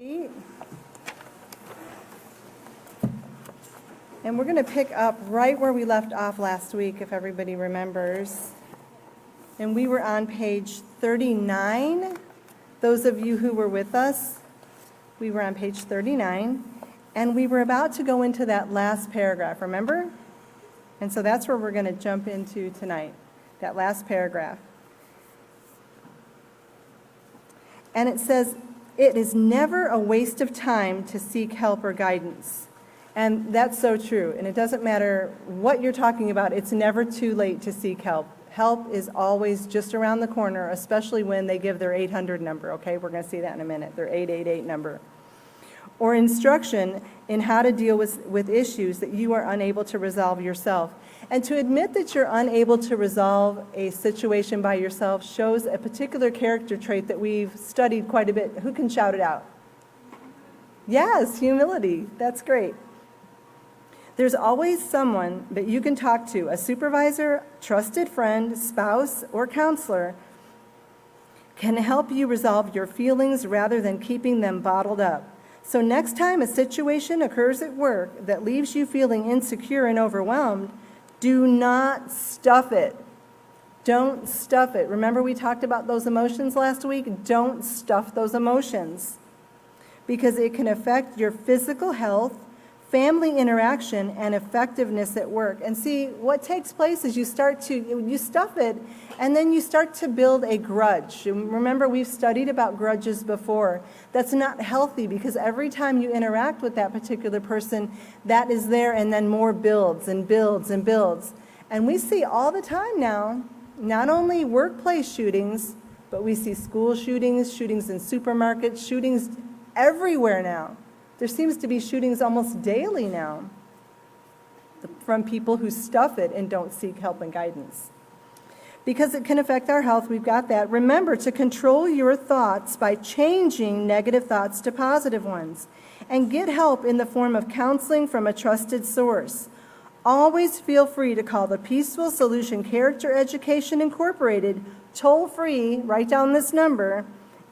And we're going to pick up right where we left off last week, if everybody remembers. And we were on page 39. Those of you who were with us, we were on page 39. And we were about to go into that last paragraph, remember? And so that's where we're going to jump into tonight, that last paragraph. And it says, "It is never a waste of time to seek help or guidance." And that's so true. And it doesn't matter what you're talking about, it's never too late to seek help. Help is always just around the corner, especially when they give their 800 number, okay? We're going to see that in a minute, their 888 number. Or instruction in how to deal with issues that you are unable to resolve yourself. And to admit that you're unable to resolve a situation by yourself shows a particular character trait that we've studied quite a bit. Who can shout it out? Yes, humility. That's great. There's always someone that you can talk to, a supervisor, trusted friend, spouse, or counselor, can help you resolve your feelings rather than keeping them bottled up. So next time a situation occurs at work that leaves you feeling insecure and overwhelmed, do not stuff it. Don't stuff it. Remember we talked about those emotions last week? Don't stuff those emotions, because it can affect your physical health, family interaction, and effectiveness at work. And see, what takes place is you stuff it, and then you start to build a grudge. Remember, we've studied about grudges before. That's not healthy, because every time you interact with that particular person, that is there, and then more builds and builds and builds. And we see all the time now, not only workplace shootings, but we see school shootings, shootings in supermarkets, shootings everywhere now. There seems to be shootings almost daily now from people who stuff it and don't seek help and guidance. Because it can affect our health, we've got that. Remember to control your thoughts by changing negative thoughts to positive ones. And get help in the form of counseling from a trusted source. Always feel free to call the Peaceful Solution Character Education Incorporated toll-free, write down this number,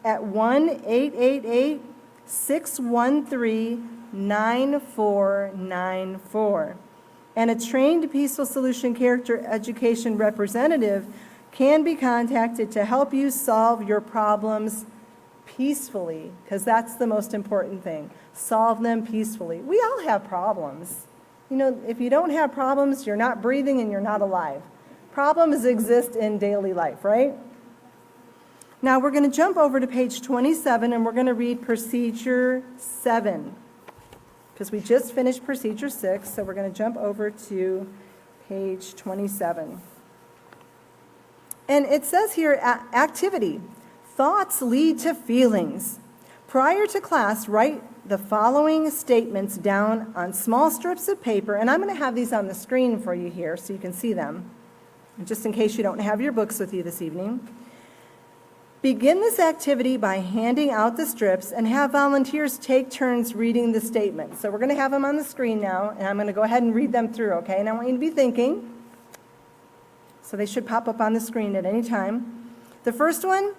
at 1-888-613-9494. And a trained Peaceful Solution Character Education representative can be contacted to help you solve your problems peacefully, because that's the most important thing. Solve them peacefully. We all have problems. You know, if you don't have problems, you're not breathing and you're not alive. Problems exist in daily life, right? Now we're going to jump over to page 27 and we're going to read procedure 7, because we just finished procedure 6, so we're going to jump over to page 27. And it says here, activity. Thoughts lead to feelings. Prior to class, write the following statements down on small strips of paper, and I'm going to have these on the screen for you here so you can see them, just in case you don't have your books with you this evening. Begin this activity by handing out the strips and have volunteers take turns reading the statement. So we're going to have them on the screen now, and I'm going to go ahead and read them through, okay? And I want you to be thinking. So they should pop up on the screen at any time. The first one,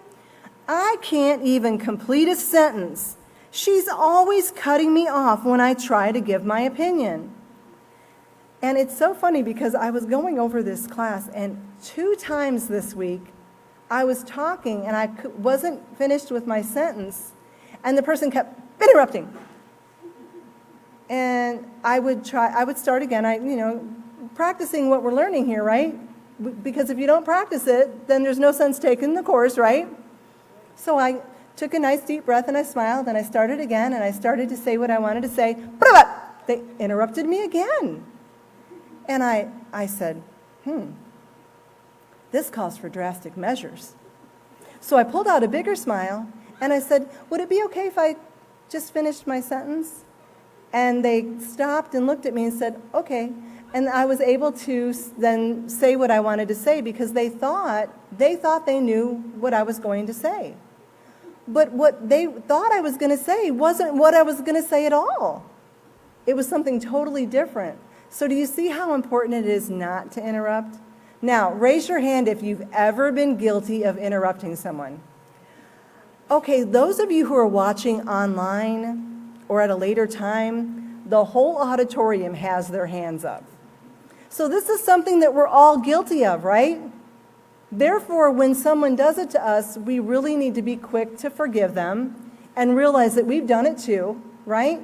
I can't even complete a sentence. She's always cutting me off when I try to give my opinion. And it's so funny because I was going over this class, and 2 times this week, I was talking and I wasn't finished with my sentence, and the person kept interrupting. And I would start again, practicing what we're learning here, right? Because if you don't practice it, then there's no sense taking the course, right? So I took a nice deep breath and I smiled and I started again and I started to say what I wanted to say. They interrupted me again. And I said, this calls for drastic measures. So I pulled out a bigger smile and I said, would it be okay if I just finished my sentence? And they stopped and looked at me and said, okay. And I was able to then say what I wanted to say, because they thought they knew what I was going to say. But what they thought I was going to say wasn't what I was going to say at all. It was something totally different. So do you see how important it is not to interrupt? Now, raise your hand if you've ever been guilty of interrupting someone. Okay, those of you who are watching online or at a later time, the whole auditorium has their hands up. So this is something that we're all guilty of, right? Therefore, when someone does it to us, we really need to be quick to forgive them and realize that we've done it too, right?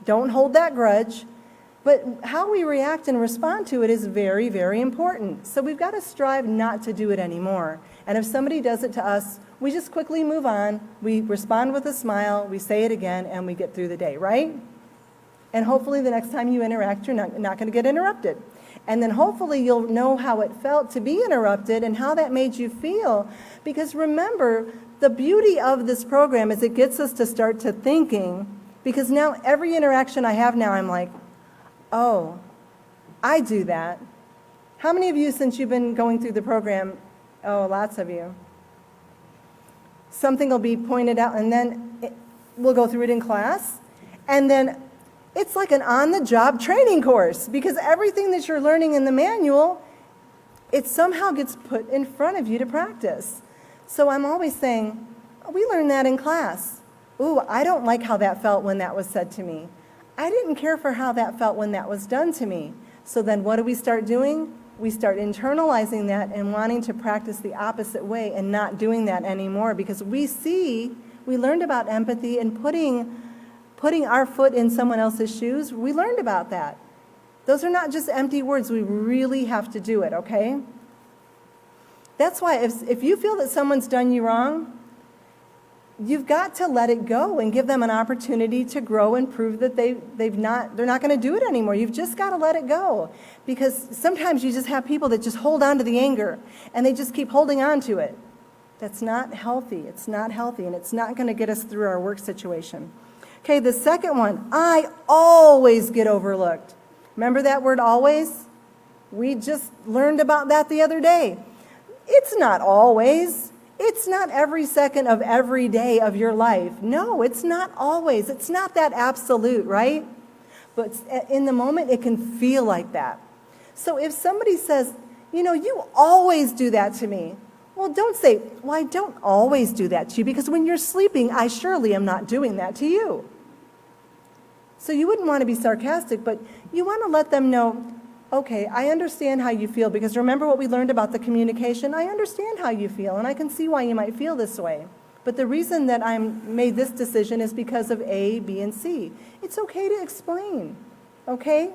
Don't hold that grudge. But how we react and respond to it is very, very important. So we've got to strive not to do it anymore. And if somebody does it to us, we just quickly move on. We respond with a smile, we say it again, and we get through the day, right? And hopefully the next time you interact, you're not going to get interrupted. And then hopefully you'll know how it felt to be interrupted and how that made you feel. Because remember, the beauty of this program is it gets us to start to thinking, because now every interaction I have now, I'm like, oh, I do that. How many of you, since you've been going through the program, oh, lots of you, something will be pointed out, and then we'll go through it in class, and then it's like an on-the-job training course, because everything that you're learning in the manual, it somehow gets put in front of you to practice. So I'm always saying, oh, we learned that in class. Ooh, I don't like how that felt when that was said to me. I didn't care for how that felt when that was done to me. So then what do we start doing? We start internalizing that and wanting to practice the opposite way and not doing that anymore, because we learned about empathy and putting our foot in someone else's shoes. We learned about that. Those are not just empty words. We really have to do it, okay? That's why if you feel that someone's done you wrong, you've got to let it go and give them an opportunity to grow and prove that they're not going to do it anymore. You've just got to let it go, because sometimes you just have people that just hold on to the anger and they just keep holding on to it. That's not healthy. It's not healthy, and it's not going to get us through our work situation. Okay, the second one, I always get overlooked. Remember that word always? We just learned about that the other day. It's not always. It's not every second of every day of your life. No, it's not always. It's not that absolute, right? But in the moment, it can feel like that. So if somebody says, you always do that to me, well, don't say, well, I don't always do that to you, because when you're sleeping, I surely am not doing that to you. So you wouldn't want to be sarcastic, but you want to let them know, okay, I understand how you feel, because remember what we learned about the communication? I understand how you feel, and I can see why you might feel this way. But the reason that I made this decision is because of A, B, and C. It's okay to explain, okay?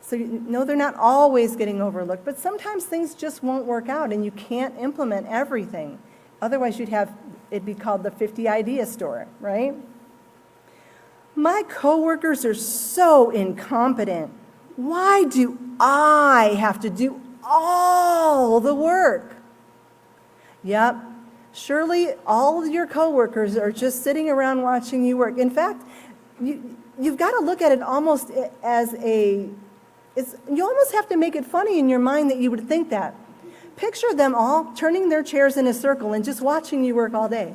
So no, they're not always getting overlooked, but sometimes things just won't work out, and you can't implement everything. Otherwise, it'd be called the 50 idea store, right? My coworkers are so incompetent. Why do I have to do all the work? Yep, surely all of your coworkers are just sitting around watching you work. In fact, you've got to look at it almost as you almost have to make it funny in your mind that you would think that. Picture them all turning their chairs in a circle and just watching you work all day.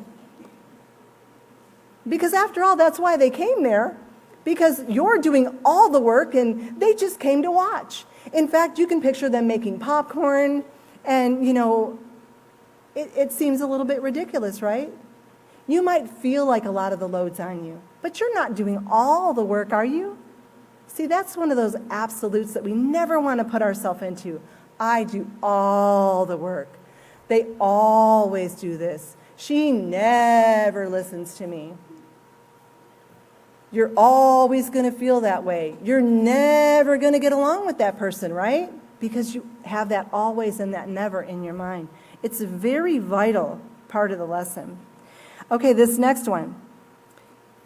Because after all, that's why they came there. Because you're doing all the work and they just came to watch. In fact, you can picture them making popcorn, and it seems a little bit ridiculous, right? You might feel like a lot of the load's on you, but you're not doing all the work, are you? See, that's one of those absolutes that we never want to put ourselves into. I do all the work. They always do this. She never listens to me. You're always going to feel that way. You're never going to get along with that person, right? Because you have that always and that never in your mind. It's a very vital part of the lesson. Okay, this next one.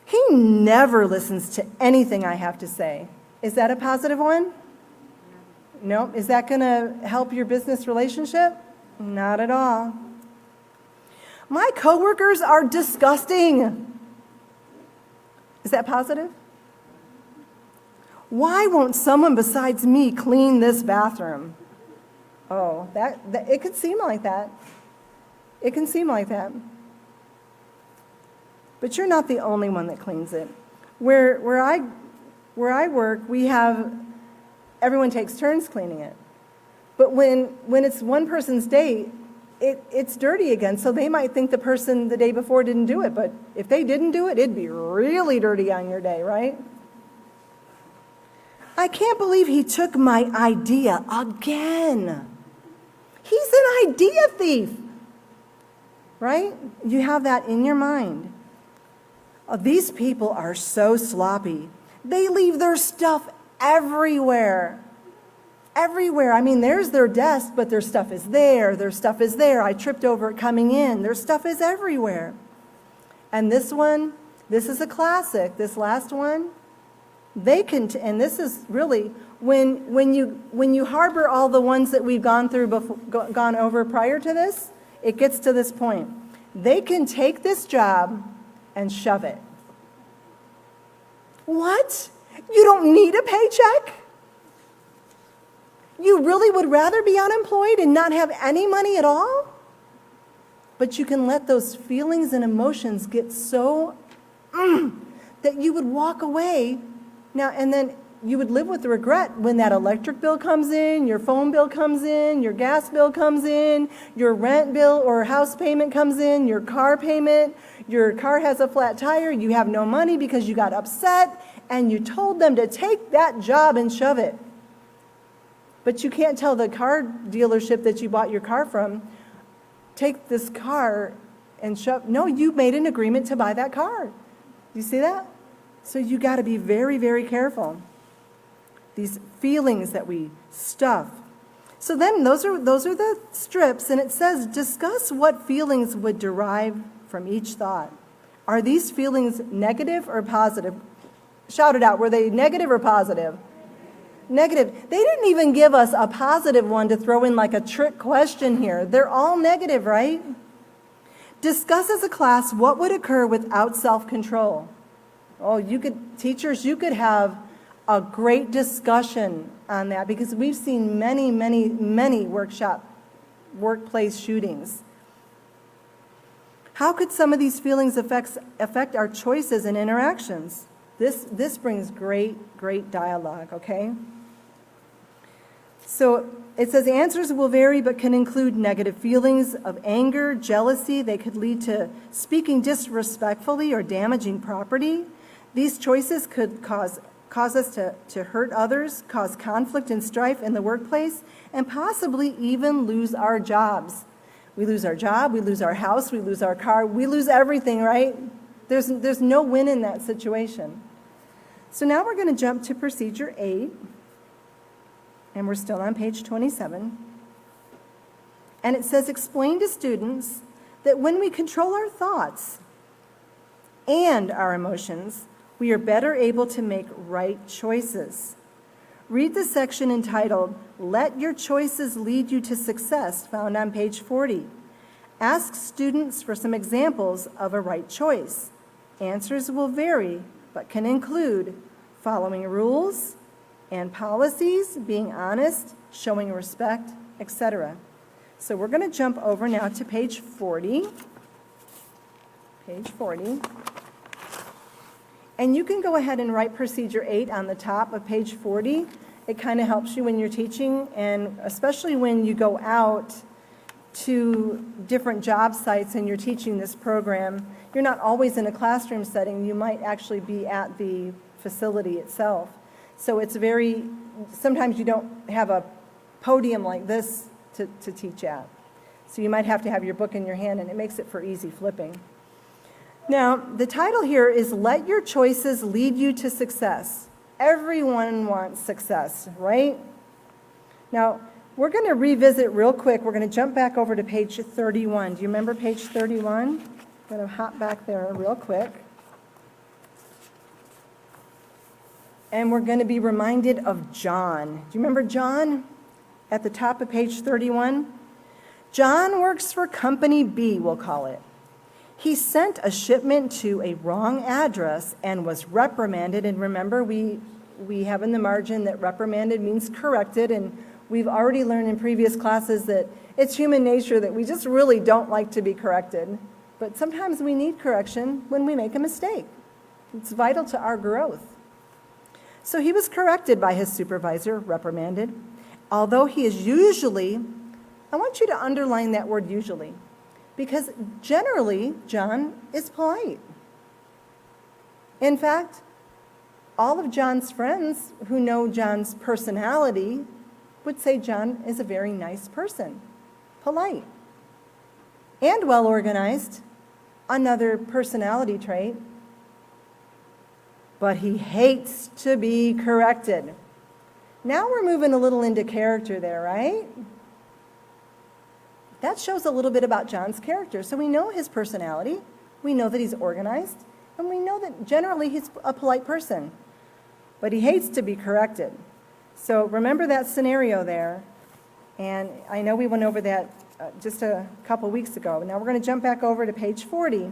He never listens to anything I have to say. Is that a positive one? No. Is that going to help your business relationship? Not at all. My coworkers are disgusting. Is that positive? Why won't someone besides me clean this bathroom? Oh, that it could seem like that. It can seem like that. But you're not the only one that cleans it. Where I work, everyone takes turns cleaning it. But when it's one person's day, it's dirty again. So they might think the person the day before didn't do it, but if they didn't do it, it'd be really dirty on your day, right? I can't believe he took my idea again. He's an idea thief, right? You have that in your mind. These people are so sloppy. They leave their stuff everywhere. Everywhere. I mean, there's their desk, but their stuff is there. Their stuff is there. I tripped over it coming in. Their stuff is everywhere. And this one, this is a classic. This last one, they can, and this is really, when you harbor all the ones that we've gone through gone over prior to this, it gets to this point. They can take this job and shove it. What? You don't need a paycheck? You really would rather be unemployed and not have any money at all? But you can let those feelings and emotions get so that you would walk away. Now, and then you would live with the regret when that electric bill comes in, your phone bill comes in, your gas bill comes in, your rent bill or house payment comes in, your car payment, your car has a flat tire, you have no money because you got upset and you told them to take that job and shove it. But you can't tell the car dealership that you bought your car from, take this car and shove. No, you made an agreement to buy that car. You see that? So you got to be very, very careful. These feelings that we stuff. So then those are the strips, and it says, discuss what feelings would derive from each thought. Are these feelings negative or positive? Shout it out. Were they negative or positive? Negative. They didn't even give us a positive one to throw in like a trick question here. They're all negative, right? Discuss as a class what would occur without self-control. Oh, teachers, you could have a great discussion on that because we've seen many, many, many workplace shootings. How could some of these feelings affect our choices and interactions? This brings great dialogue, okay? So it says answers will vary but can include negative feelings of anger, jealousy. They could lead to speaking disrespectfully or damaging property. These choices could cause us to hurt others, cause conflict and strife in the workplace, and possibly even lose our jobs. We lose our job, we lose our house, we lose our car, we lose everything, right? There's no win in that situation. So now we're going to jump to procedure 8, and we're still on page 27. And it says, explain to students that when we control our thoughts and our emotions, we are better able to make right choices. Read the section entitled, Let Your Choices Lead You to Success, found on page 40. Ask students for some examples of a right choice. Answers will vary, but can include following rules and policies, being honest, showing respect, etc. So we're going to jump over now to page 40. Page 40. And you can go ahead and write procedure 8 on the top of page 40. It kind of helps you when you're teaching, and especially when you go out to different job sites and you're teaching this program. You're not always in a classroom setting. You might actually be at the facility itself. So it's sometimes you don't have a podium like this to teach at. So you might have to have your book in your hand, and it makes it for easy flipping. Now, the title here is Let Your Choices Lead You to Success. Everyone wants success, right? Now, we're going to revisit real quick. We're going to jump back over to page 31. Do you remember page 31? I'm going to hop back there real quick. And we're going to be reminded of John. Do you remember John at the top of page 31? John works for Company B, we'll call it. He sent a shipment to a wrong address and was reprimanded. And remember, we have in the margin that reprimanded means corrected. And we've already learned in previous classes that it's human nature that we just really don't like to be corrected. But sometimes we need correction when we make a mistake. It's vital to our growth. So he was corrected by his supervisor, reprimanded. Although he is usually I want you to underline that word usually, because generally, John is polite. In fact, all of John's friends who know John's personality would say John is a very nice person, polite, and well-organized, another personality trait. But he hates to be corrected. Now we're moving a little into character there, right? That shows a little bit about John's character. So we know his personality, we know that he's organized, and we know that generally he's a polite person. But he hates to be corrected. So remember that scenario there. And I know we went over that just a couple weeks ago. Now we're going to jump back over to page 40,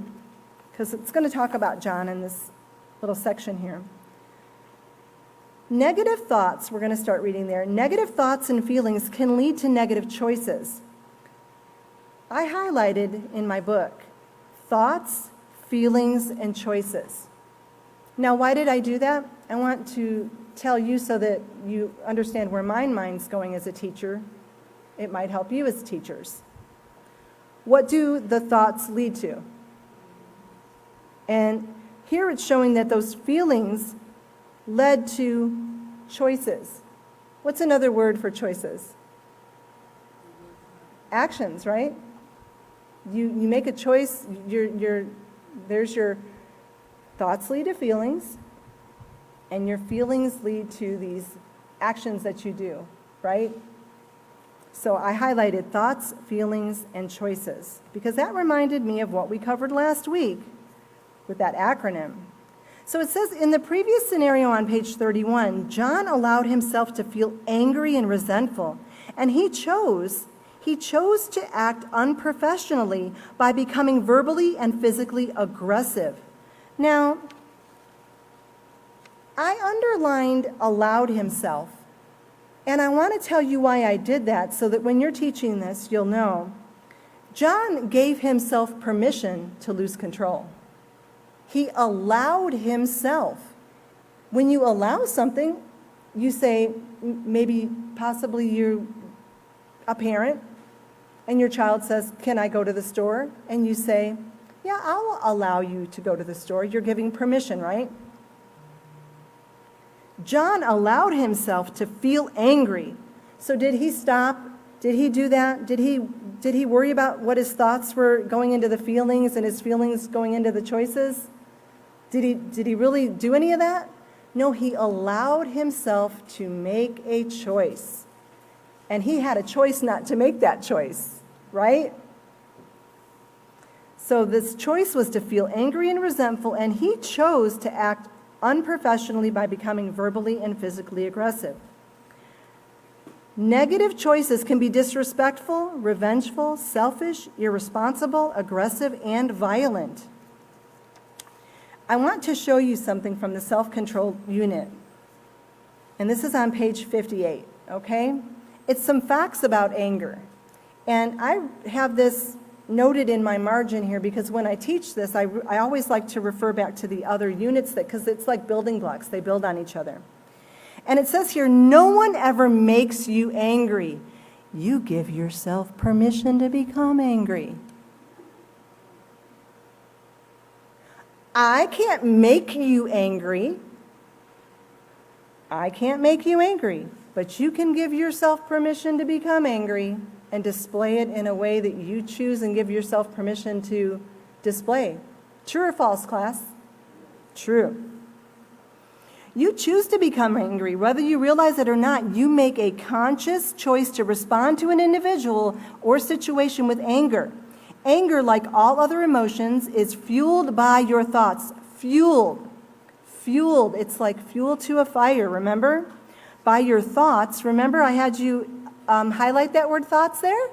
because it's going to talk about John in this little section here. Negative thoughts, we're going to start reading there. Negative thoughts and feelings can lead to negative choices. I highlighted in my book, thoughts, feelings, and choices. Now, why did I do that? I want to tell you so that you understand where my mind's going as a teacher. It might help you as teachers. What do the thoughts lead to? And here it's showing that those feelings led to choices. What's another word for choices? Actions, right? You make a choice, there's your thoughts lead to feelings, and your feelings lead to these actions that you do, right? So I highlighted thoughts, feelings, and choices, because that reminded me of what we covered last week with that acronym. So it says, in the previous scenario on page 31, John allowed himself to feel angry and resentful, and he chose to act unprofessionally by becoming verbally and physically aggressive. Now, I underlined allowed himself, and I want to tell you why I did that so that when you're teaching this, you'll know. John gave himself permission to lose control. He allowed himself. When you allow something, you say, maybe possibly you're a parent, and your child says, can I go to the store? And you say, yeah, I'll allow you to go to the store. You're giving permission, right? John allowed himself to feel angry. So did he stop? Did he do that? Did he worry about what his thoughts were going into the feelings and his feelings going into the choices? Did he really do any of that? No, he allowed himself to make a choice. And he had a choice not to make that choice, right? So this choice was to feel angry and resentful, and he chose to act unprofessionally by becoming verbally and physically aggressive. Negative choices can be disrespectful, revengeful, selfish, irresponsible, aggressive, and violent. I want to show you something from the self-control unit. And this is on page 58, okay? It's some facts about anger. And I have this noted in my margin here because when I teach this, I always like to refer back to the other units because it's like building blocks. They build on each other. And it says here, no one ever makes you angry. You give yourself permission to become angry. I can't make you angry. I can't make you angry, but you can give yourself permission to become angry and display it in a way that you choose and give yourself permission to display. True or false, class? True. You choose to become angry. Whether you realize it or not, you make a conscious choice to respond to an individual or situation with anger. Anger, like all other emotions, is fueled by your thoughts. Fueled. It's like fuel to a fire, remember? By your thoughts. Remember I had you highlight that word thoughts there?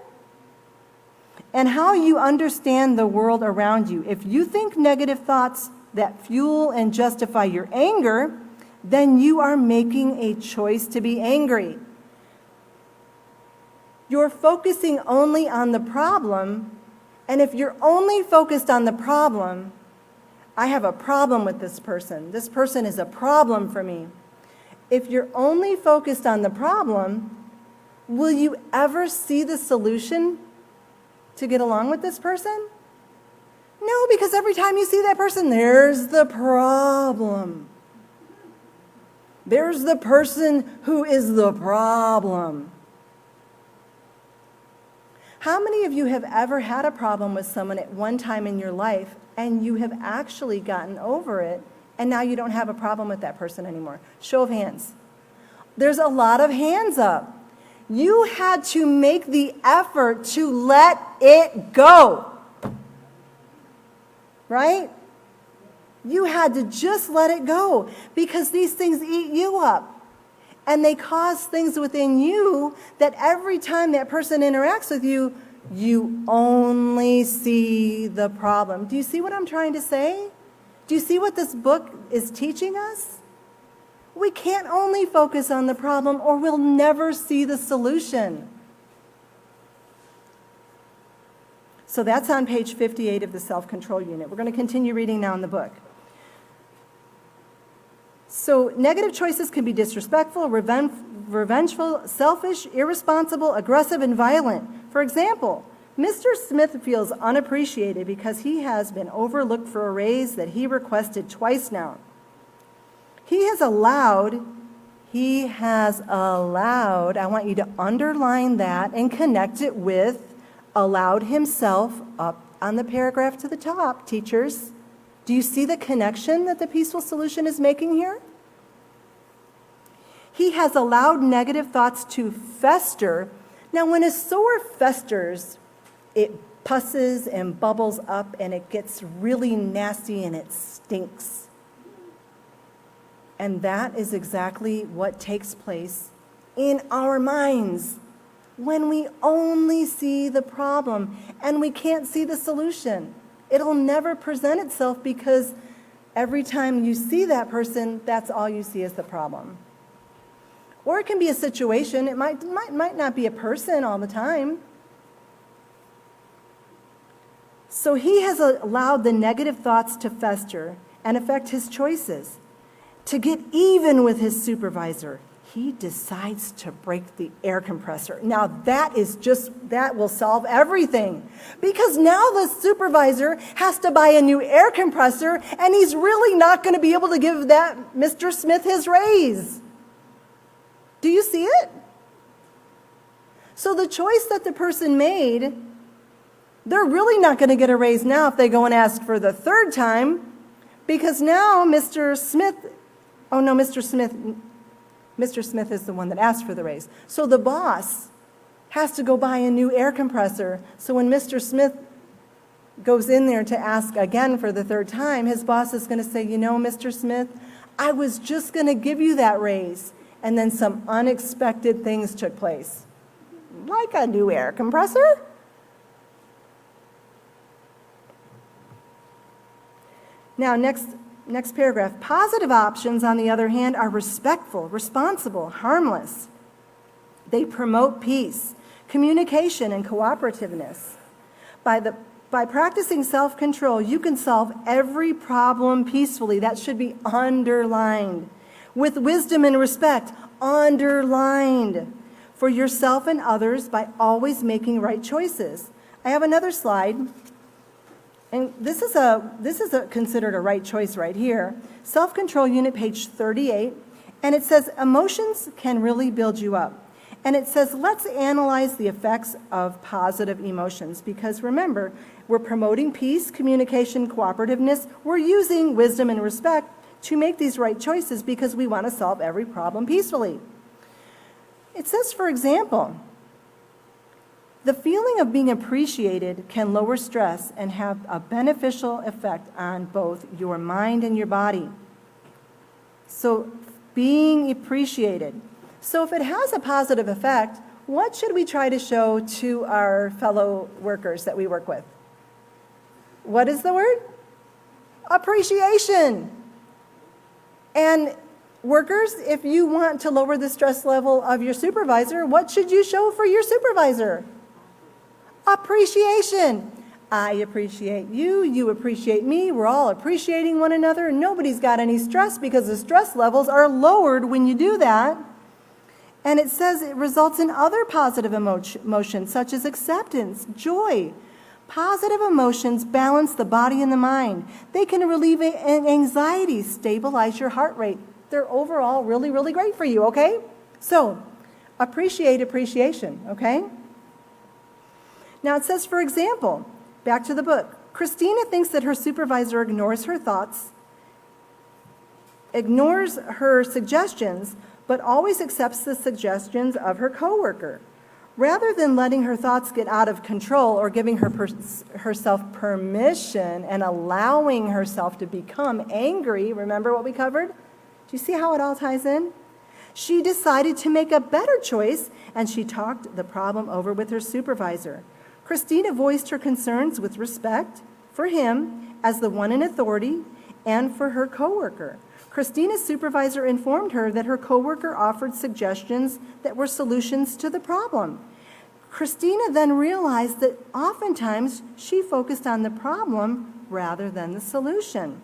And how you understand the world around you. If you think negative thoughts that fuel and justify your anger, then you are making a choice to be angry. You're focusing only on the problem. And if you're only focused on the problem, I have a problem with this person. This person is a problem for me. If you're only focused on the problem, will you ever see the solution to get along with this person? No, because every time you see that person, there's the problem. There's the person who is the problem. How many of you have ever had a problem with someone at one time in your life and you have actually gotten over it and now you don't have a problem with that person anymore? Show of hands. There's a lot of hands up. You had to make the effort to let it go. Right? You had to just let it go because these things eat you up. And they cause things within you that every time that person interacts with you, you only see the problem. Do you see what I'm trying to say? Do you see what this book is teaching us? We can't only focus on the problem or we'll never see the solution. So that's on page 58 of the self-control unit. We're going to continue reading now in the book. So negative choices can be disrespectful, revengeful, selfish, irresponsible, aggressive, and violent. For example, Mr. Smith feels unappreciated because he has been overlooked for a raise that he requested twice now. He has allowed, I want you to underline that and connect it with allowed himself up on the paragraph to the top, teachers. Do you see the connection that the peaceful solution is making here? He has allowed negative thoughts to fester. Now, when a sore festers, it pusses and bubbles up and it gets really nasty and it stinks. And that is exactly what takes place in our minds when we only see the problem and we can't see the solution. It'll never present itself because every time you see that person, that's all you see is the problem. Or it can be a situation. It might not be a person all the time. So he has allowed the negative thoughts to fester and affect his choices. To get even with his supervisor, he decides to break the air compressor. Now that will solve everything. Because now the supervisor has to buy a new air compressor and he's really not going to be able to give that Mr. Smith his raise. Do you see it? So the choice that the person made, they're really not going to get a raise now if they go and ask for the third time, because now Mr. Smith is the one that asked for the raise. So the boss has to go buy a new air compressor. So when Mr. Smith goes in there to ask again for the third time, his boss is going to say, Mr. Smith, I was just going to give you that raise. And then some unexpected things took place. Like a new air compressor? Now, next paragraph. Positive options, on the other hand, are respectful, responsible, harmless. They promote peace, communication, and cooperativeness. By practicing self-control, you can solve every problem peacefully. That should be underlined. With wisdom and respect, underlined. For yourself and others by always making right choices. I have another slide. And this is considered a right choice right here. Self-control unit, page 38. And it says, emotions can really build you up. And it says, let's analyze the effects of positive emotions. Because remember, we're promoting peace, communication, cooperativeness. We're using wisdom and respect to make these right choices because we want to solve every problem peacefully. It says, for example, the feeling of being appreciated can lower stress and have a beneficial effect on both your mind and your body. So being appreciated. So if it has a positive effect, what should we try to show to our fellow workers that we work with? What is the word? Appreciation. And workers, if you want to lower the stress level of your supervisor, what should you show for your supervisor? Appreciation. I appreciate you, you appreciate me, we're all appreciating one another. Nobody's got any stress because the stress levels are lowered when you do that. And it says it results in other positive emotions such as acceptance, joy. Positive emotions balance the body and the mind. They can relieve anxiety, stabilize your heart rate. They're overall really, really great for you, okay? So, appreciate appreciation, okay? Now it says, for example, back to the book, Christina thinks that her supervisor ignores her thoughts, ignores her suggestions, but always accepts the suggestions of her coworker. Rather than letting her thoughts get out of control or giving herself permission and allowing herself to become angry, remember what we covered? Do you see how it all ties in? She decided to make a better choice, and she talked the problem over with her supervisor. Christina voiced her concerns with respect for him as the one in authority and for her coworker. Christina's supervisor informed her that her coworker offered suggestions that were solutions to the problem. Christina then realized that oftentimes she focused on the problem rather than the solution.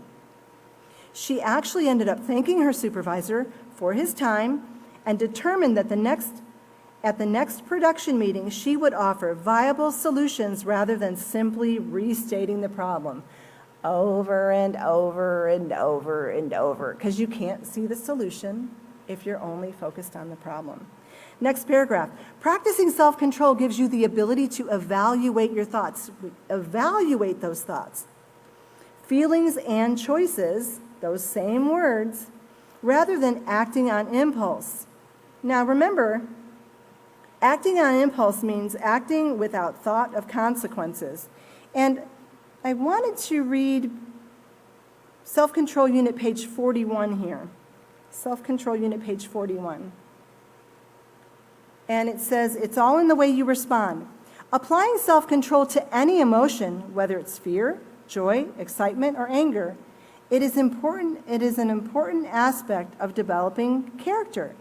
She actually ended up thanking her supervisor for his time and determined that at the next production meeting, she would offer viable solutions rather than simply restating the problem over and over and over and over, because you can't see the solution if you're only focused on the problem. Next paragraph. Practicing self-control gives you the ability to evaluate your thoughts, evaluate those thoughts, feelings and choices, those same words, rather than acting on impulse. Now remember, acting on impulse means acting without thought of consequences. And I wanted to read Self-Control Unit page 41 here. Self-Control Unit page 41. And it says, it's all in the way you respond. Applying self-control to any emotion, whether it's fear, joy, excitement, or anger, it is an important aspect of developing character.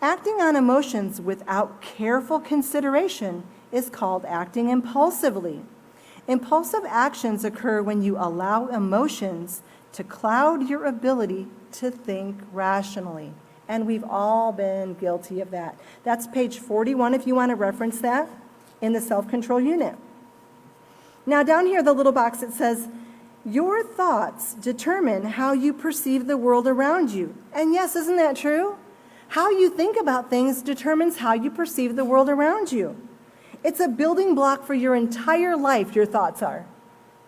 Acting on emotions without careful consideration is called acting impulsively. Impulsive actions occur when you allow emotions to cloud your ability to think rationally. And we've all been guilty of that. That's page 41 if you want to reference that in the self-control unit. Now down here, the little box, it says, your thoughts determine how you perceive the world around you. And yes, isn't that true? How you think about things determines how you perceive the world around you. It's a building block for your entire life, your thoughts are.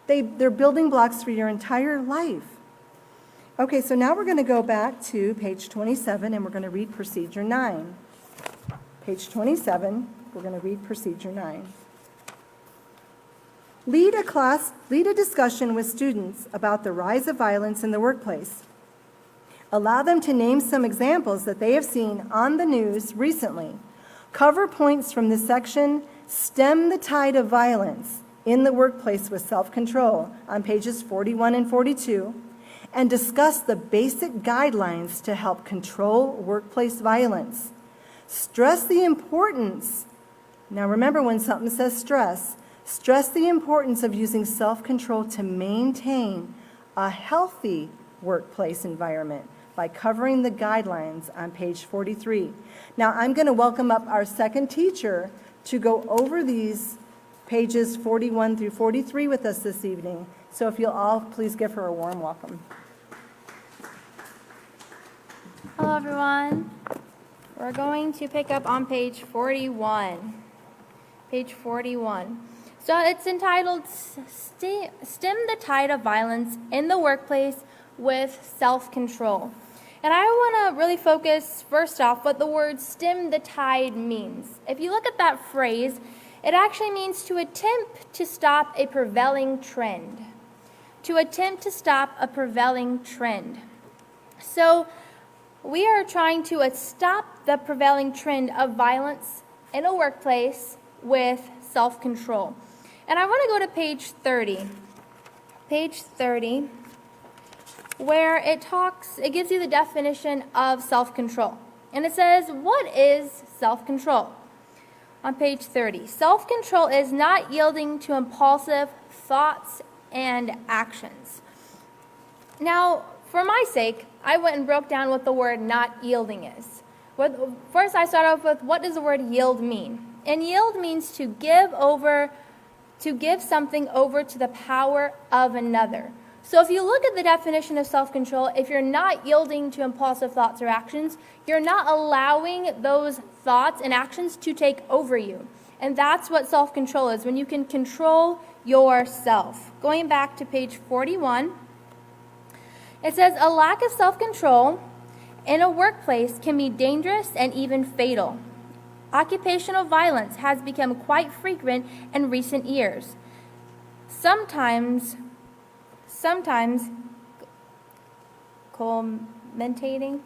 They're building blocks for your entire life. Okay, so now we're going to go back to page 27 and we're going to read procedure 9. Page 27, we're going to read procedure 9. Lead a discussion with students about the rise of violence in the workplace. Allow them to name some examples that they have seen on the news recently. Cover points from the section, Stem the Tide of Violence in the Workplace with Self-Control on pages 41 and 42, and discuss the basic guidelines to help control workplace violence. Stress the importance, now remember when something says stress the importance of using self-control to maintain a healthy workplace environment by covering the guidelines on page 43. Now I'm going to welcome up our second teacher to go over these pages 41 through 43 with us this evening. So if you'll all please give her a warm welcome. Hello everyone. We're going to pick up on page 41. Page 41. So it's entitled Stem the Tide of Violence in the Workplace with Self-Control. And I want to really focus first off what the word stem the tide means. If you look at that phrase, it actually means to attempt to stop a prevailing trend. To attempt to stop a prevailing trend. So we are trying to stop the prevailing trend of violence in a workplace with self-control. And I want to go to page 30. Page 30, where it gives you the definition of self-control. And it says, what is self-control? On page 30, self-control is not yielding to impulsive thoughts and actions. Now, for my sake, I went and broke down what the word not yielding is. First, I start off with, what does the word yield mean? And yield means to give something over to the power of another. So if you look at the definition of self-control, if you're not yielding to impulsive thoughts or actions, you're not allowing those thoughts and actions to take over you. And that's what self-control is, when you can control yourself. Going back to page 41, it says, a lack of self-control in a workplace can be dangerous and even fatal. Occupational violence has become quite frequent in recent years. Sometimes culminating,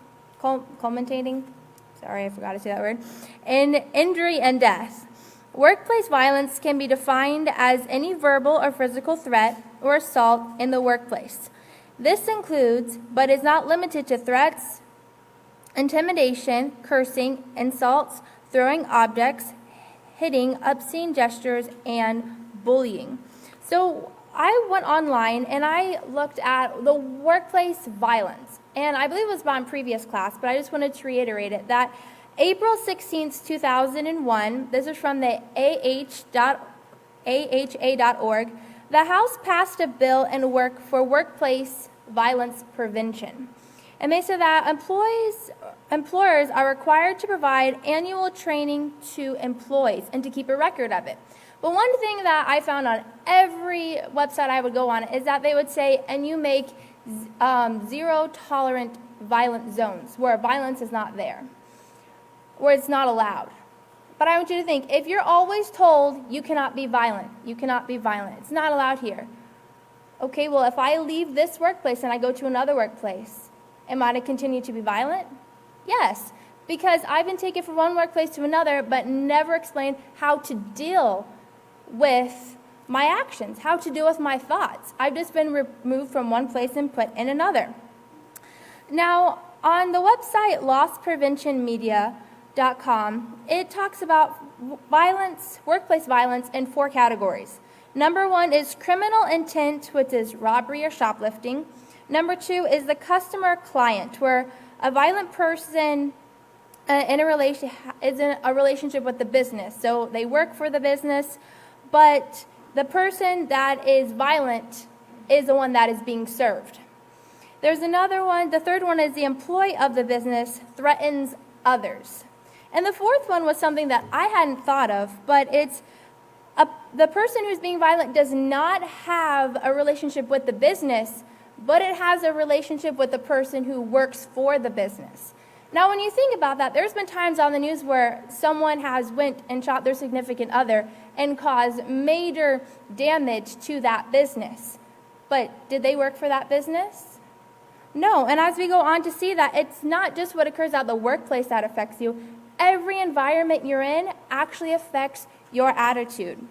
sorry, I forgot to say that word, in injury and death. Workplace violence can be defined as any verbal or physical threat or assault in the workplace. This includes, but is not limited to, threats, intimidation, cursing, insults, throwing objects, hitting, obscene gestures, and bullying. So I went online and I looked at the workplace violence. And I believe it was about in previous class, but I just wanted to reiterate it, that April 16th, 2001, this is from the AHA.org, the House passed a bill for workplace violence prevention. And they said that employers are required to provide annual training to employees and to keep a record of it. But one thing that I found on every website I would go on is that they would say, and you make zero tolerant violent zones where violence is not there, where it's not allowed. But I want you to think, if you're always told you cannot be violent, it's not allowed here. Okay, well, if I leave this workplace and I go to another workplace, am I to continue to be violent? Yes, because I've been taken from one workplace to another, but never explained how to deal with my actions, how to deal with my thoughts. I've just been removed from one place and put in another. Now, on the website losspreventionmedia.com, it talks about violence, workplace violence, in 4 categories. Number 1 is criminal intent, which is robbery or shoplifting. Number 2 is the customer-client, where a violent person is in a relationship with the business. So they work for the business, but the person that is violent is the one that is being served. There's another one. The third one is the employee of the business threatens others. And the fourth one was something that I hadn't thought of, but it's the person who's being violent does not have a relationship with the business, but it has a relationship with the person who works for the business. Now, when you think about that, there's been times on the news where someone has went and shot their significant other and caused major damage to that business. But did they work for that business? No. And as we go on to see that, it's not just what occurs at the workplace that affects you. Every environment you're in actually affects your attitude.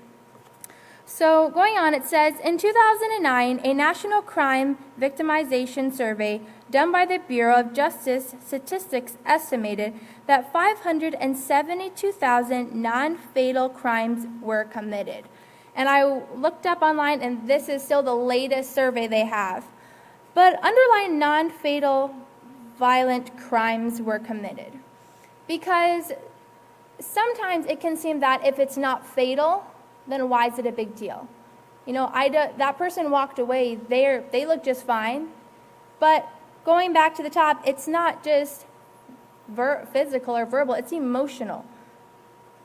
So going on, it says, in 2009, a national crime victimization survey done by the Bureau of Justice Statistics estimated that 572,000 non-fatal crimes were committed. And I looked up online, and this is still the latest survey they have. But underlying non-fatal violent crimes were committed. Because sometimes it can seem that if it's not fatal, then why is it a big deal? You know, that person walked away, they look just fine. But going back to the top, it's not just physical or verbal, it's emotional.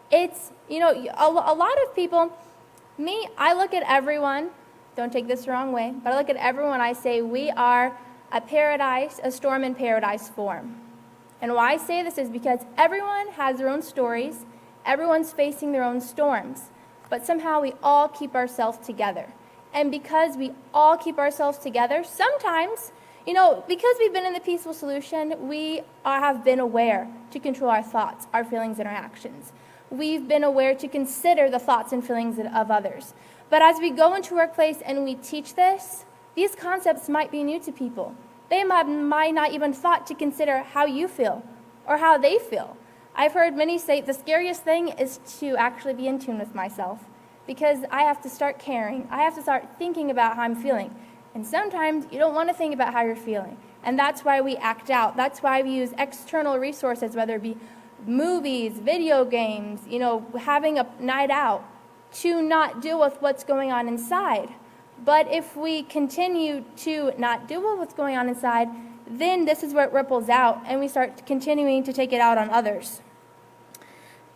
It's, you know, a lot of people, I look at everyone, don't take this the wrong way, but I look at everyone, I say we are a storm in paradise form. And why I say this is because everyone has their own stories, everyone's facing their own storms. But somehow we all keep ourselves together. And because we all keep ourselves together, sometimes, you know, because we've been in the peaceful solution, we have been aware to control our thoughts, our feelings, and our actions. We've been aware to consider the thoughts and feelings of others. But as we go into workplace and we teach this, these concepts might be new to people. They might not even thought to consider how you feel or how they feel. I've heard many say the scariest thing is to actually be in tune with myself, because I have to start caring. I have to start thinking about how I'm feeling. And sometimes you don't want to think about how you're feeling. And that's why we act out. That's why we use external resources, whether it be movies, video games, having a night out, to not deal with what's going on inside. But if we continue to not deal with what's going on inside, then this is where it ripples out, and we start continuing to take it out on others.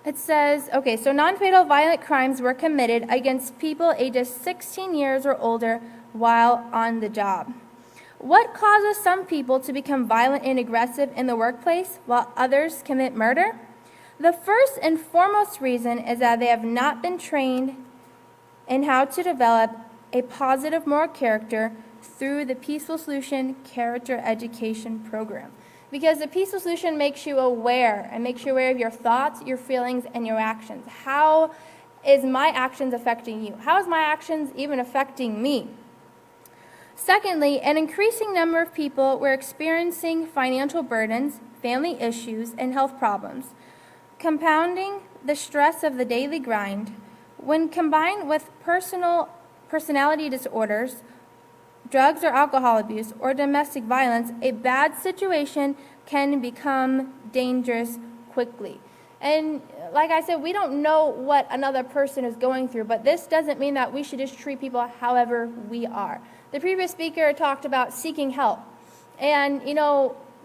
It says, okay, so non-fatal violent crimes were committed against people ages 16 years or older while on the job. What causes some people to become violent and aggressive in the workplace while others commit murder? The first and foremost reason is that they have not been trained in how to develop a positive moral character through the Peaceful Solution Character Education Program. Because the Peaceful Solution makes you aware, and makes you aware of your thoughts, your feelings, and your actions. How is my actions affecting you? How is my actions even affecting me? Secondly, an increasing number of people were experiencing financial burdens, family issues, and health problems, compounding the stress of the daily grind. When combined with personality disorders, drugs or alcohol abuse, or domestic violence, a bad situation can become dangerous quickly. And like I said, we don't know what another person is going through, but this doesn't mean that we should just treat people however we are. The previous speaker talked about seeking help. And,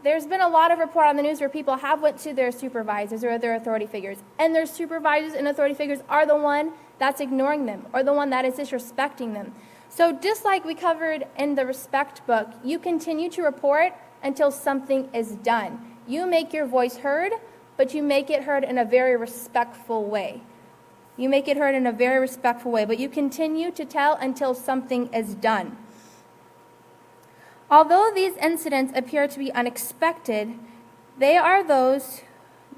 there's been a lot of report on the news where people have went to their supervisors or their authority figures, and their supervisors and authority figures are the one that's ignoring them, or the one that is disrespecting them. So just like we covered in the respect book, you continue to report until something is done. You make your voice heard, but you make it heard in a very respectful way. You make it heard in a very respectful way, but you continue to tell until something is done. Although these incidents appear to be unexpected, they are those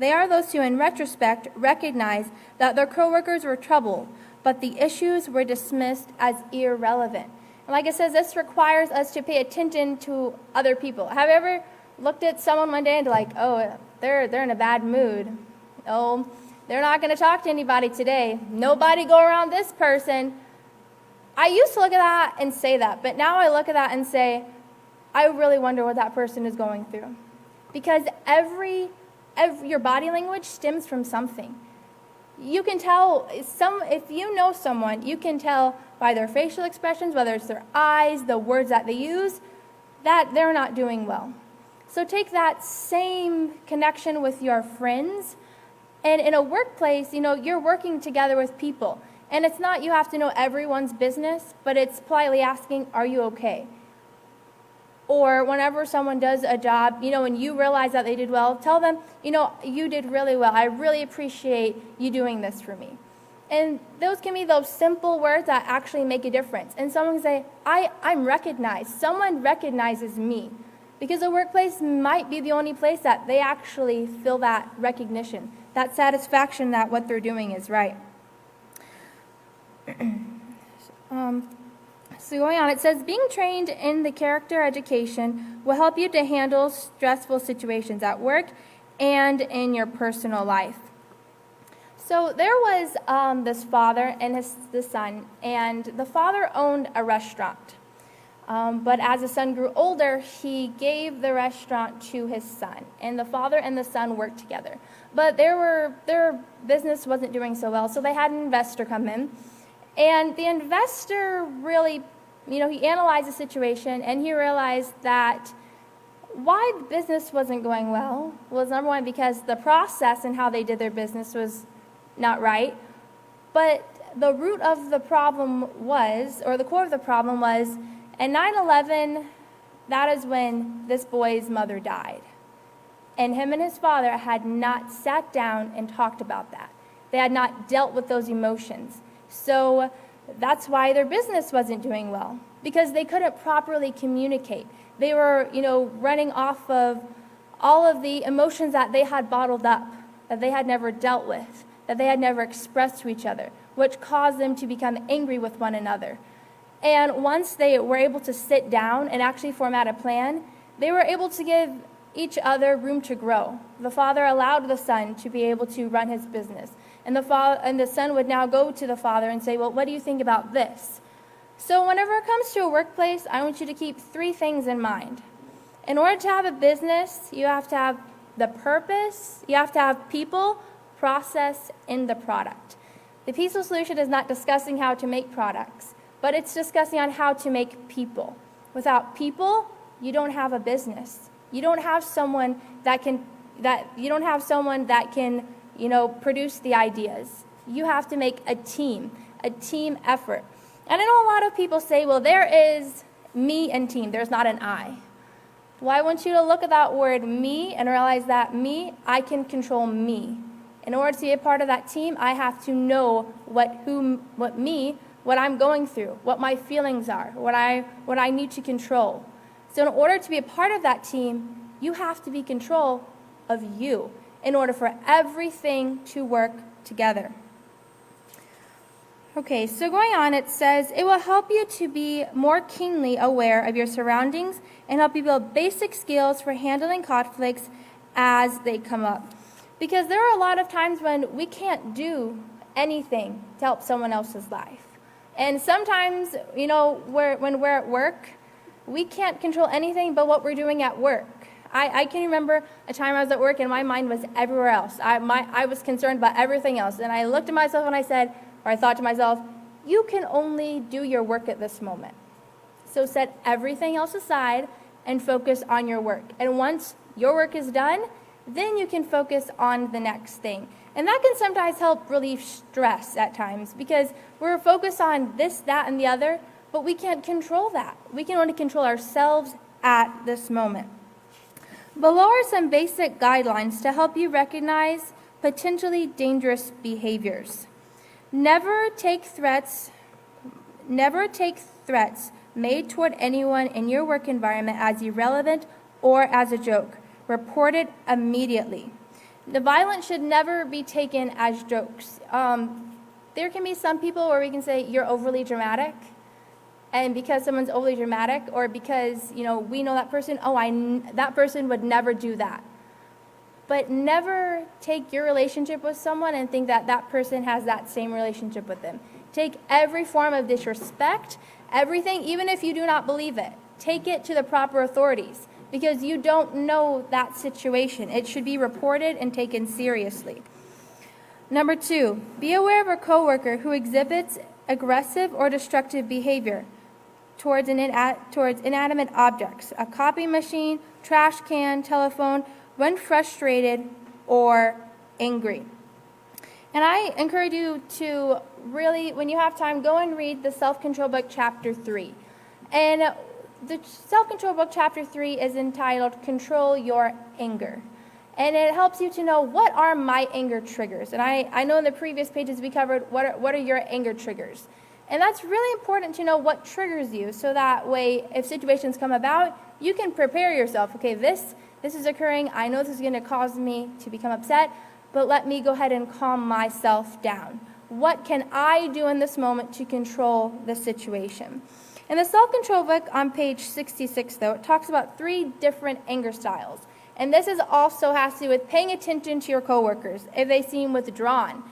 who, in retrospect, recognize that their coworkers were troubled, but the issues were dismissed as irrelevant. And like it says, this requires us to pay attention to other people. Have you ever looked at someone one day and like, oh, they're in a bad mood. Oh, they're not going to talk to anybody today. Nobody go around this person. I used to look at that and say that, but now I look at that and say, I really wonder what that person is going through. Because your body language stems from something. You can tell, if you know someone, you can tell by their facial expressions, whether it's their eyes, the words that they use, that they're not doing well. So take that same connection with your friends. And in a workplace, you're working together with people. And it's not you have to know everyone's business, but it's politely asking, are you okay? Or whenever someone does a job, and you realize that they did well, tell them, you did really well. I really appreciate you doing this for me. And those can be those simple words that actually make a difference. And someone can say, I'm recognized. Someone recognizes me. Because the workplace might be the only place that they actually feel that recognition, that satisfaction that what they're doing is right. So going on, it says, being trained in the character education will help you to handle stressful situations at work and in your personal life. So there was this father and the son, and the father owned a restaurant. But as the son grew older, he gave the restaurant to his son, and the father and the son worked together. But their business wasn't doing so well, so they had an investor come in. And the investor really, he analyzed the situation, and he realized that why the business wasn't going well was, number one, because the process and how they did their business was not right. But the root of the problem was, or the core of the problem was, in 9/11, that is when this boy's mother died. And him and his father had not sat down and talked about that. They had not dealt with those emotions. So that's why their business wasn't doing well, because they couldn't properly communicate. They were, running off of all of the emotions that they had bottled up, that they had never dealt with, that they had never expressed to each other, which caused them to become angry with one another. And once they were able to sit down and actually format a plan, they were able to give each other room to grow. The father allowed the son to be able to run his business. And the son would now go to the father and say, well, what do you think about this? So whenever it comes to a workplace, I want you to keep 3 things in mind. In order to have a business, you have to have the purpose, you have to have people, process, and the product. The peaceful solution is not discussing how to make products, but it's discussing on how to make people. Without people, you don't have a business. You don't have someone that can produce the ideas. You have to make a team effort. And I know a lot of people say, well, there is me and team. There's not an I. Well, I want you to look at that word me and realize that I can control me. In order to be a part of that team, I have to know what I'm going through, what my feelings are, what I need to control. So in order to be a part of that team, you have to be in control of you in order for everything to work together. Okay, so going on, it says, it will help you to be more keenly aware of your surroundings and help you build basic skills for handling conflicts as they come up. Because there are a lot of times when we can't do anything to help someone else's life. And sometimes, when we're at work, we can't control anything but what we're doing at work. I can remember a time I was at work and my mind was everywhere else. I was concerned about everything else. And I looked at myself and I thought to myself, you can only do your work at this moment. So set everything else aside and focus on your work. And once your work is done, then you can focus on the next thing. And that can sometimes help relieve stress at times because we're focused on this, that, and the other, but we can't control that. We can only control ourselves at this moment. Below are some basic guidelines to help you recognize potentially dangerous behaviors. Never take threats made toward anyone in your work environment as irrelevant or as a joke. Report it immediately. The violence should never be taken as jokes. There can be some people where we can say, you're overly dramatic. And because someone's overly dramatic, or because, we know that person, that person would never do that. But never take your relationship with someone and think that that person has that same relationship with them. Take every form of disrespect, everything, even if you do not believe it. Take it to the proper authorities because you don't know that situation. It should be reported and taken seriously. Number 2, be aware of a coworker who exhibits aggressive or destructive behavior towards inanimate objects, a copy machine, trash can, telephone, when frustrated or angry. And I encourage you to really, when you have time, go and read the Self-Control book, Chapter 3. And the Self-Control book, Chapter 3 is entitled Control Your Anger. And it helps you to know what are my anger triggers. And I know in the previous pages we covered what are your anger triggers. And that's really important to know what triggers you, so that way if situations come about, you can prepare yourself. Okay, this is occurring. I know this is going to cause me to become upset, but let me go ahead and calm myself down. What can I do in this moment to control the situation? In the Self-Control book on page 66, though, it talks about 3 different anger styles. And this also has to do with paying attention to your coworkers if they seem withdrawn,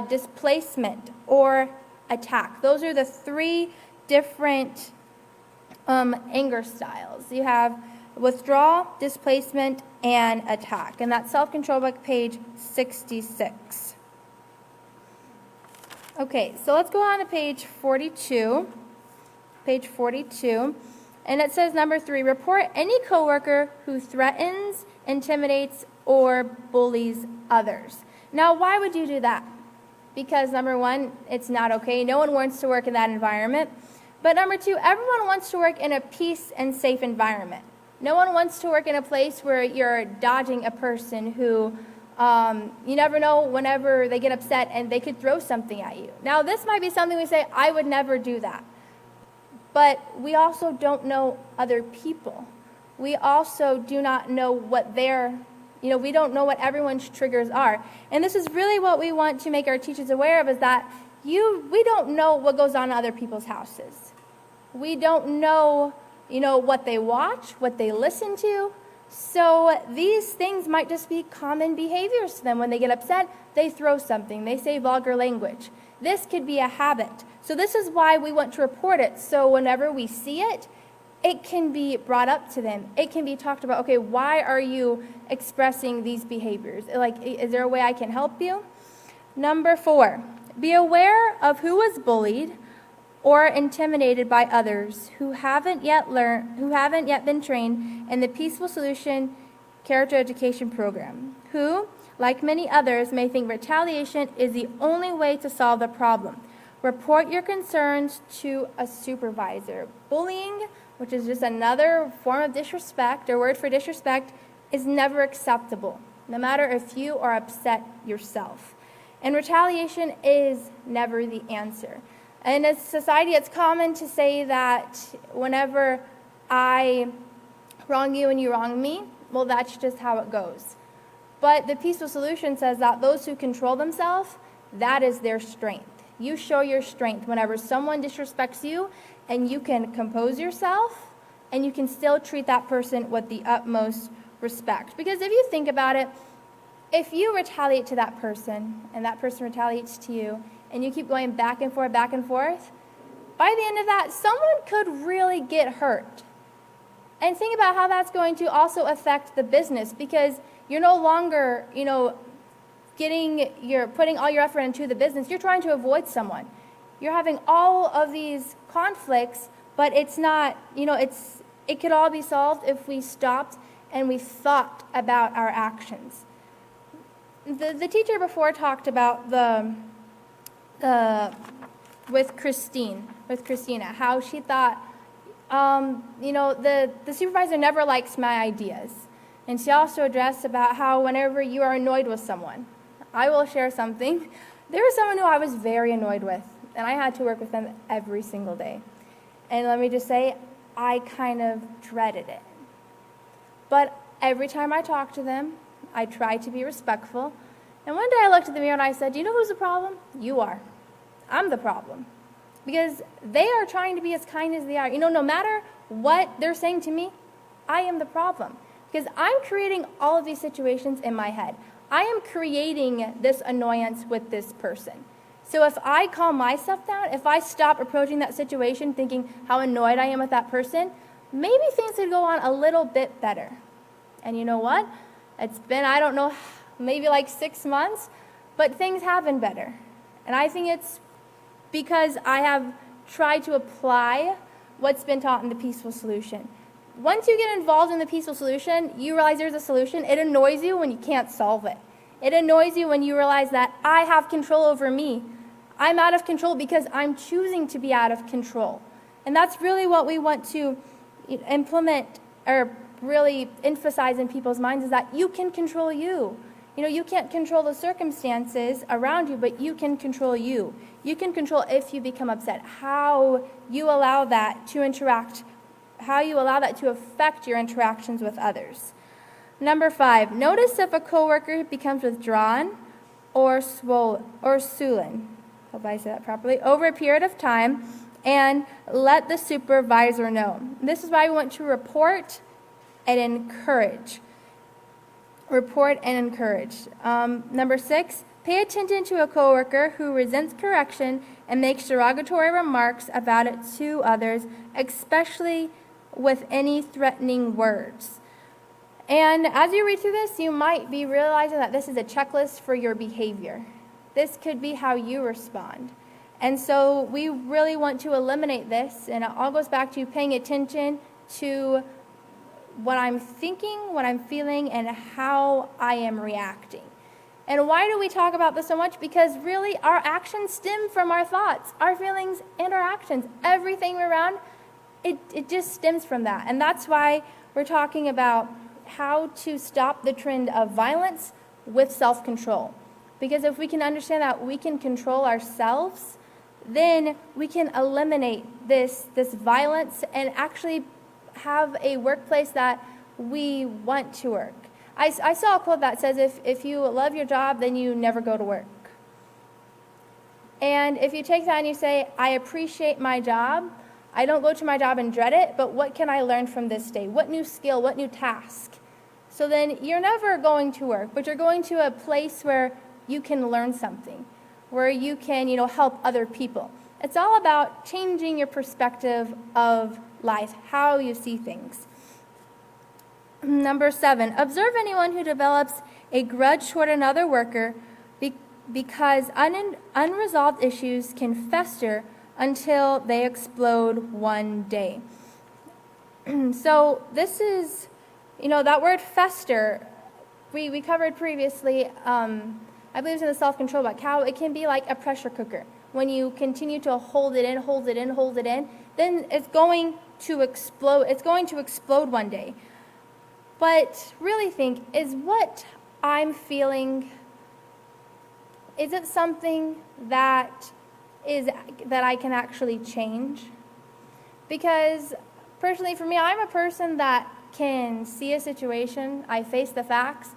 displacement, or attack. Those are the 3 different anger styles. You have withdrawal, displacement, and attack. And that's Self-Control book, page 66. Okay, so let's go on to page 42. Page 42. And it says, number 3, report any coworker who threatens, intimidates, or bullies others. Now, why would you do that? Because number 1, it's not okay. No one wants to work in that environment. But number 2, everyone wants to work in a peace and safe environment. No one wants to work in a place where you're dodging a person who you never know whenever they get upset and they could throw something at you. Now, this might be something we say, I would never do that. But we also don't know other people. We also do not know what we don't know what everyone's triggers are. And this is really what we want to make our teachers aware of, is that we don't know what goes on in other people's houses. We don't know, what they watch, what they listen to. So these things might just be common behaviors to them. When they get upset, they throw something. They say vulgar language. This could be a habit. So this is why we want to report it. So whenever we see it, it can be brought up to them. It can be talked about. Okay, why are you expressing these behaviors? Like, is there a way I can help you? Number 4, be aware of who was bullied or intimidated by others who haven't yet been trained in the Peaceful Solution Character Education Program, who, like many others, may think retaliation is the only way to solve the problem. Report your concerns to a supervisor. Bullying, which is just another form of disrespect or word for disrespect, is never acceptable, no matter if you are upset yourself. And retaliation is never the answer. In a society, it's common to say that whenever I wrong you and you wrong me, well, that's just how it goes. But the Peaceful Solution says that those who control themselves, that is their strength. You show your strength whenever someone disrespects you, and you can compose yourself, and you can still treat that person with the utmost respect. Because if you think about it, if you retaliate to that person, and that person retaliates to you, and you keep going back and forth, by the end of that, someone could really get hurt. And think about how that's going to also affect the business, because you're no longer, putting all your effort into the business. You're trying to avoid someone. You're having all of these conflicts, but it's not, it could all be solved if we stopped and we thought about our actions. The teacher before talked about with Christina, how she thought, the supervisor never likes my ideas. And she also addressed about how whenever you are annoyed with someone, I will share something. There was someone who I was very annoyed with, and I had to work with them every single day. And let me just say, I kind of dreaded it. But every time I talked to them, I tried to be respectful. And one day I looked at the mirror and I said, you know who's the problem? You are. I'm the problem. Because they are trying to be as kind as they are. No matter what they're saying to me, I am the problem. Because I'm creating all of these situations in my head. I am creating this annoyance with this person. So if I calm myself down, if I stop approaching that situation thinking how annoyed I am with that person, maybe things would go on a little bit better. And you know what? It's been, I don't know, maybe like 6 months, but things have been better. And I think it's because I have tried to apply what's been taught in the Peaceful Solution. Once you get involved in the Peaceful Solution, you realize there's a solution. It annoys you when you can't solve it. It annoys you when you realize that I have control over me. I'm out of control because I'm choosing to be out of control. And that's really what we want to implement or really emphasize in people's minds, is that you can control you. You can't control the circumstances around you, but you can control you. You can control if you become upset, how you allow that to interact, how you allow that to affect your interactions with others. Number 5, notice if a coworker becomes withdrawn or sullen, hope I said that properly, over a period of time, and let the supervisor know. This is why we want to report and encourage. Report and encourage. Number 6, pay attention to a coworker who resents correction and makes derogatory remarks about it to others, especially with any threatening words. And as you read through this, you might be realizing that this is a checklist for your behavior. This could be how you respond. And so we really want to eliminate this, and it all goes back to paying attention to what I'm thinking, what I'm feeling, and how I am reacting. And why do we talk about this so much? Because really our actions stem from our thoughts, our feelings, and our actions. Everything around, it just stems from that. And that's why we're talking about how to stop the trend of violence with self-control. Because if we can understand that we can control ourselves, then we can eliminate this violence and actually have a workplace that we want to work. I saw a quote that says, if you love your job, then you never go to work. And if you take that and you say, I appreciate my job, I don't go to my job and dread it, but what can I learn from this day? What new skill, what new task? So then you're never going to work, but you're going to a place where you can learn something, where you can, help other people. It's all about changing your perspective of life, how you see things. Number 7, observe anyone who develops a grudge toward another worker because unresolved issues can fester until they explode one day. So this is, that word fester, we covered previously, I believe it's in the self-control book, how it can be like a pressure cooker. When you continue to hold it in, then it's going to explode. It's going to explode one day. But really think, is what I'm feeling, is it something that I can actually change? Because personally for me, I'm a person that can see a situation, I face the facts,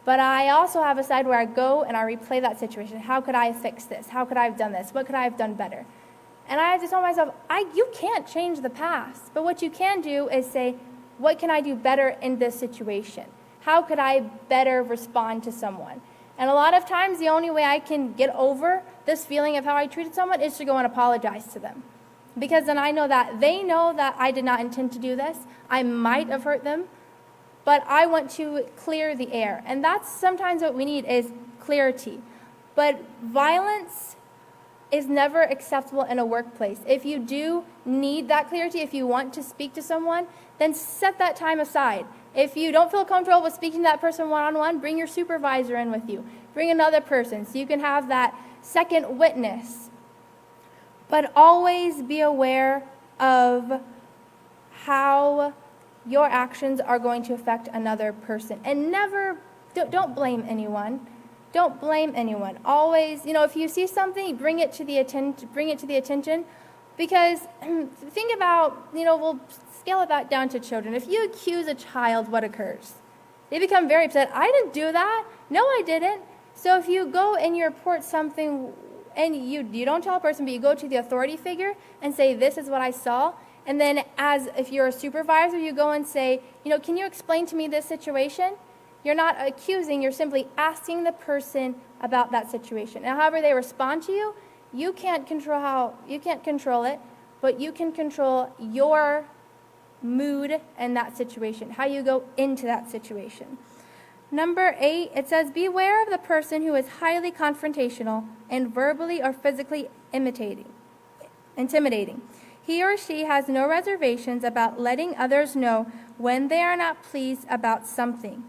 but I also have a side where I go and I replay that situation. How could I fix this? How could I have done this? What could I have done better? And I have to tell myself, you can't change the past, but what you can do is say, what can I do better in this situation? How could I better respond to someone? And a lot of times, the only way I can get over this feeling of how I treated someone is to go and apologize to them. Because then I know that they know that I did not intend to do this. I might have hurt them, but I want to clear the air. And that's sometimes what we need is clarity. But violence is never acceptable in a workplace. If you do need that clarity, if you want to speak to someone, then set that time aside. If you don't feel comfortable with speaking to that person one-on-one, bring your supervisor in with you. Bring another person so you can have that second witness. But always be aware of how your actions are going to affect another person. And don't blame anyone. Don't blame anyone. Always, if you see something, bring it to the attention. Because think about, we'll scale it down to children. If you accuse a child, what occurs? They become very upset. I didn't do that. No, I didn't. So if you go and you report something, and you don't tell a person, but you go to the authority figure and say, this is what I saw. And then if you're a supervisor, you go and say, can you explain to me this situation? You're not accusing, you're simply asking the person about that situation. And however they respond to you, you can't control it, but you can control your mood in that situation, how you go into that situation. Number 8, it says, beware of the person who is highly confrontational and verbally or physically intimidating. He or she has no reservations about letting others know when they are not pleased about something.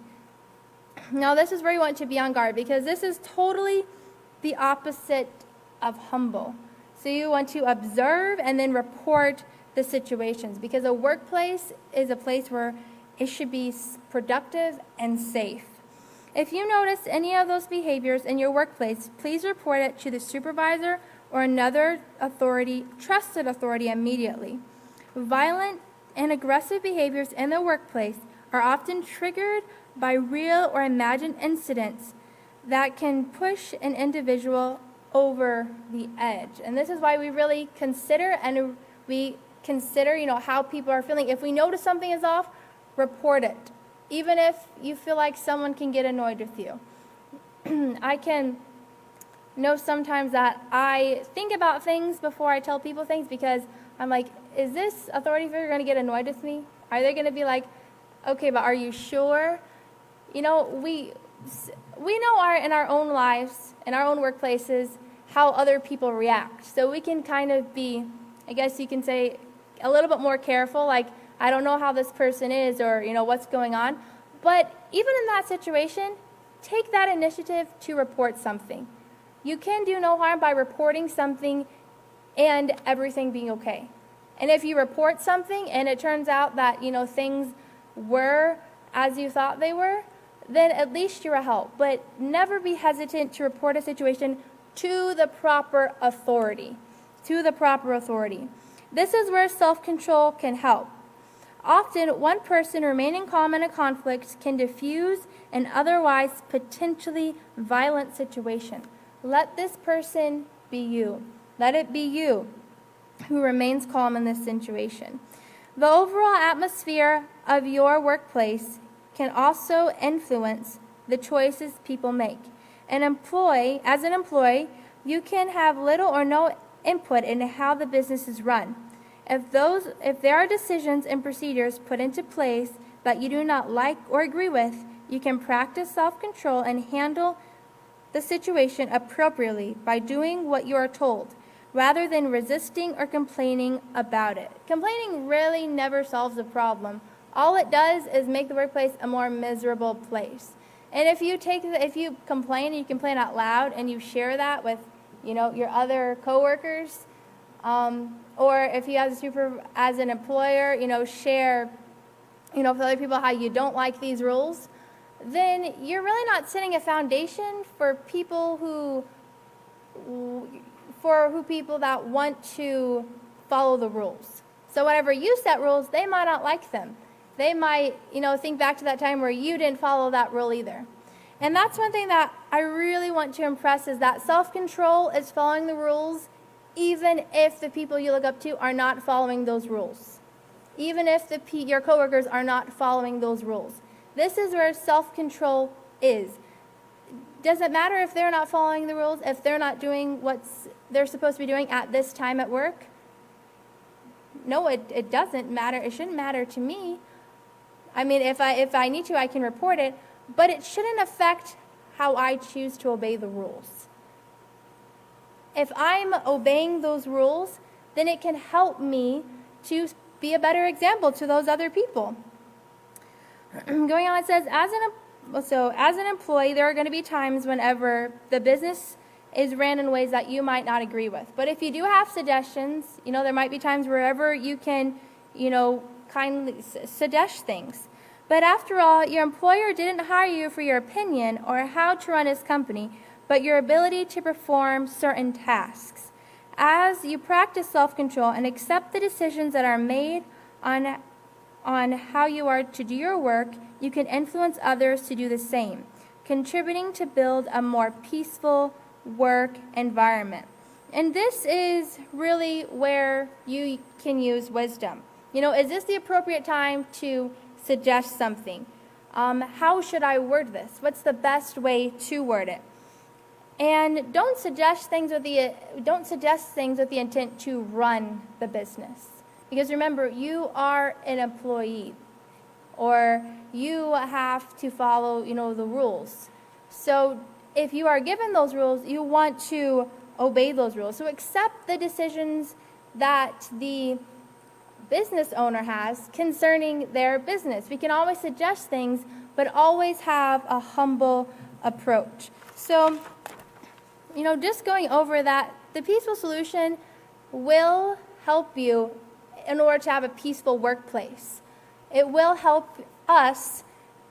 Now, this is where you want to be on guard, because this is totally the opposite of humble. So you want to observe and then report the situations, because a workplace is a place where it should be productive and safe. If you notice any of those behaviors in your workplace, please report it to the supervisor or another trusted authority immediately. Violent and aggressive behaviors in the workplace are often triggered by real or imagined incidents that can push an individual over the edge. And this is why we really consider how people are feeling. If we notice something is off, report it. Even if you feel like someone can get annoyed with you. I can know sometimes that I think about things before I tell people things, because I'm like, is this authority figure going to get annoyed with me? Are they going to be like, okay, but are you sure? We know in our own lives, in our own workplaces, how other people react. So we can kind of be, I guess you can say, a little bit more careful, like, I don't know how this person is, or, what's going on. But even in that situation, take that initiative to report something. You can do no harm by reporting something and everything being okay. And if you report something and it turns out that, things were as you thought they were, then at least you're a help. But never be hesitant to report a situation to the proper authority. To the proper authority. This is where self-control can help. Often, one person remaining calm in a conflict can diffuse an otherwise potentially violent situation. Let this person be you. Let it be you who remains calm in this situation. The overall atmosphere of your workplace can also influence the choices people make. As an employee, you can have little or no input into how the business is run. If there are decisions and procedures put into place that you do not like or agree with, you can practice self-control and handle the situation appropriately by doing what you are told, rather than resisting or complaining about it. Complaining really never solves the problem. All it does is make the workplace a more miserable place. And if you complain and you complain out loud and you share that with, your other coworkers, or if you as an employer, share, with other people how you don't like these rules, then you're really not setting a foundation for people people that want to follow the rules. So whenever you set rules, they might not like them. They might, think back to that time where you didn't follow that rule either. And that's one thing that I really want to impress, is that self-control is following the rules even if the people you look up to are not following those rules. Even if your coworkers are not following those rules. This is where self-control is. Doesn't matter if they're not following the rules, if they're not doing what they're supposed to be doing at this time at work. No, it doesn't matter. It shouldn't matter to me. I mean, if I need to, I can report it, but it shouldn't affect how I choose to obey the rules. If I'm obeying those rules, then it can help me to be a better example to those other people. Going on, it says, as an employee, there are going to be times whenever the business is ran in ways that you might not agree with. But if you do have suggestions, there might be times wherever you can, kindly suggest things. But after all, your employer didn't hire you for your opinion or how to run his company, but your ability to perform certain tasks. As you practice self-control and accept the decisions that are made on how you are to do your work, you can influence others to do the same, contributing to build a more peaceful work environment. And this is really where you can use wisdom. Is this the appropriate time to suggest something? How should I word this? What's the best way to word it? And don't suggest things with the intent to run the business. Because remember, you are an employee, or you have to follow, the rules. So if you are given those rules, you want to obey those rules. So accept the decisions that the business owner has concerning their business. We can always suggest things, but always have a humble approach. So, just going over that, the peaceful solution will help you in order to have a peaceful workplace. It will help us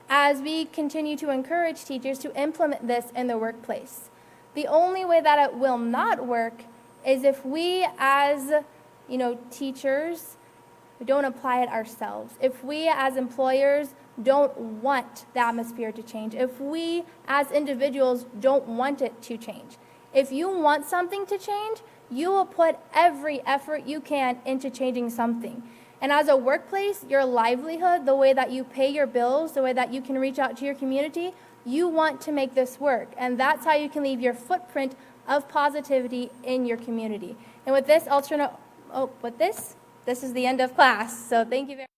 as we continue to encourage teachers to implement this in the workplace. The only way that it will not work is if we as, teachers don't apply it ourselves. If we as employers don't want the atmosphere to change. If we as individuals don't want it to change. If you want something to change, you will put every effort you can into changing something. And as a workplace, your livelihood, the way that you pay your bills, the way that you can reach out to your community, you want to make this work. And that's how you can leave your footprint of positivity in your community. And with this, this is the end of class. So thank you very much.